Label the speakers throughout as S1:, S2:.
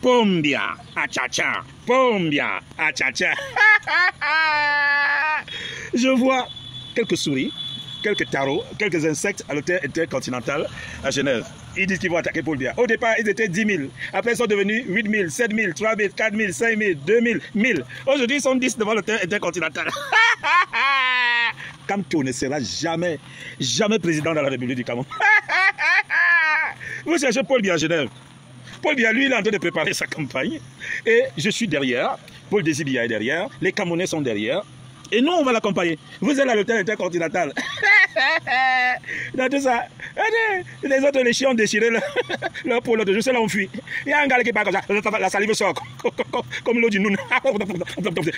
S1: Pombia, achacha, pombia, achacha. Je vois quelques souris, quelques tarots, quelques insectes à l'hôtel intercontinental à Genève. Ils disent qu'ils vont attaquer Paul Biya. Au départ, ils étaient 10 000. Après, ils sont devenus 8 000, 7 000, 3 000, 4 000, 5 000, 2 000, 1000. Aujourd'hui, ils sont 10 devant l'hôtel intercontinental. Kamto ne sera jamais, jamais président de la République du Cameroun. Vous cherchez Paul Biya à Genève. Paul Biya, lui, il est en train de préparer sa campagne. Et je suis derrière. Paul Désir Biya est derrière. Les Camerounais sont derrière. Et nous, on va l'accompagner. Vous êtes à l'hôtel intercontinental. Dans tout ça, les autres, les chiens ont déchiré leur peau. Je sais, là, on fuit. Il y a un gars qui parle comme ça. La salive sort comme l'eau du Noun.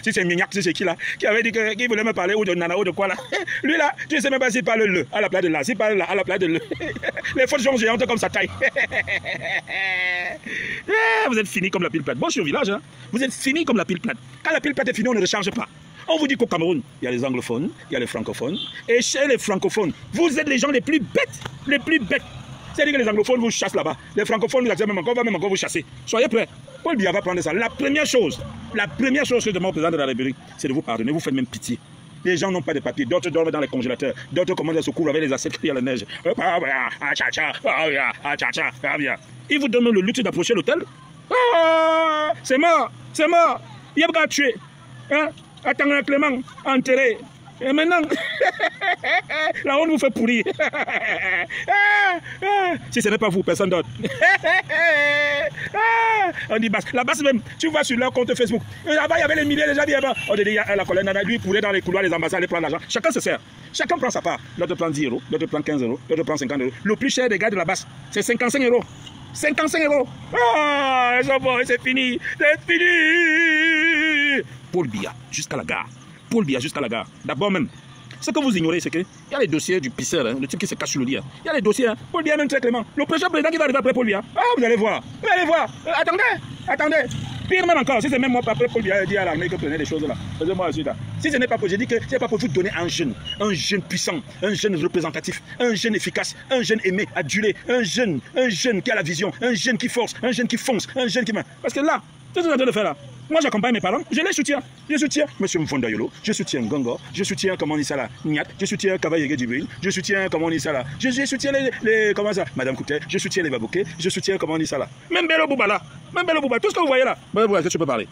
S1: Si c'est Mignac, si c'est qui là, qui avait dit qu'il voulait me parler ou de Nana ou de quoi là. Lui là, tu ne sais même pas s'il parle le à la place de là. S'il parle là à la place de le. Les fautes sont géantes comme sa taille. Vous êtes fini comme la pile plate. Bon, je suis au village. Hein. Vous êtes fini comme la pile plate. Quand la pile plate est finie, on ne recharge pas. On vous dit qu'au Cameroun, il y a les anglophones, il y a les francophones. Et chez les francophones, vous êtes les gens les plus bêtes. Les plus bêtes. C'est-à-dire que les anglophones vous chassent là-bas. Les francophones, va même encore vous chasser. Soyez prêts. Paul Biya va prendre ça. La première chose que je demande au président de la République, c'est de vous pardonner. Vous faites même pitié. Les gens n'ont pas de papier. D'autres dorment dans les congélateurs. D'autres commandent se couvrir avec les assiettes qu'il y a la neige. Ils vous donnent le luxe d'approcher l'hôtel. C'est mort. C'est mort. Il y a pas tué. Hein? Attends, Clément, enterré. Et maintenant, la honte vous fait pourrir. Si ce n'est pas vous, personne d'autre. On dit basse. La basse même, tu vois sur leur compte Facebook. Là-bas, il y avait les milliers déjà. On dit, il y a la colonne, lui, courait dans les couloirs, les ambassades, aller prendre l'argent. Chacun se sert. Chacun prend sa part. L'autre prend 10 euros, l'autre prend 15 euros, l'autre prend 50 euros. Le plus cher des gars de la basse, c'est 55 euros. 55 euros. Ah, c'est fini. C'est fini. Paul Biya, jusqu'à la gare. Paul Biya, jusqu'à la gare. D'abord même, ce que vous ignorez, c'est qu'il y a les dossiers du pisseur, hein, le type qui se cache sur le lit. Hein. Il y a les dossiers. Hein. Paul Biya, même très clément. Le prochain président qui va arriver après Paul Biya. Ah, vous allez voir. Vous allez voir. Attendez. Pire même encore, si c'est même moi, après Paul Biya dit à l'armée que prenez des choses là. Faisez-moi aussi là. Si ce n'est pas pour, j'ai dit que c'est pas pour vous donner un jeune puissant, un jeune représentatif, un jeune efficace, un jeune aimé, adulé, un jeune qui a la vision, un jeune qui force, un jeune qui fonce, un jeune qui... Parce que là, ce que vous êtes en train de faire là, moi j'accompagne mes parents, je les soutiens. Je soutiens M. Mfondayolo, je soutiens Gongo, je soutiens, comment on dit ça là, Niat, je soutiens Kavaye Djibril, je soutiens, comment on dit ça là, je soutiens les comment ça, Madame Kouté, je soutiens les Babouké, je soutiens, comment on dit ça là, même Bello Bouba là, tout ce que vous voyez là, est-ce que tu peux parler?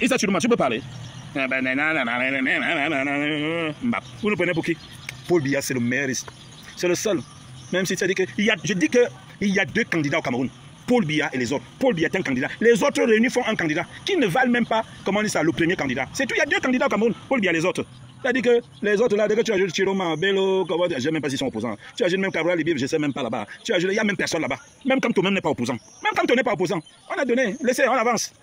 S1: Et ça, tu peux parler. Vous nous prenez pour qui? Paul Biya, c'est le meilleur ici. C'est le seul. Même si ça dit que, je dis qu'il y a deux candidats au Cameroun. Paul Biya et les autres. Paul Biya est un candidat. Les autres réunis font un candidat qui ne valent même pas, comment on dit ça, le premier candidat. C'est tout, il y a deux candidats au Cameroun. Paul Biya et les autres. C'est-à-dire que les autres là, dès que tu ajoutes Chiroma, Bello, je ne sais même pas s'ils sont opposants. Tu ajoutes même Cabral Libib, je ne sais même pas là-bas. Il n'y a même personne là-bas. Même quand toi même n'est pas opposant. Même quand on n'est pas opposant. On a donné, laissez, on avance.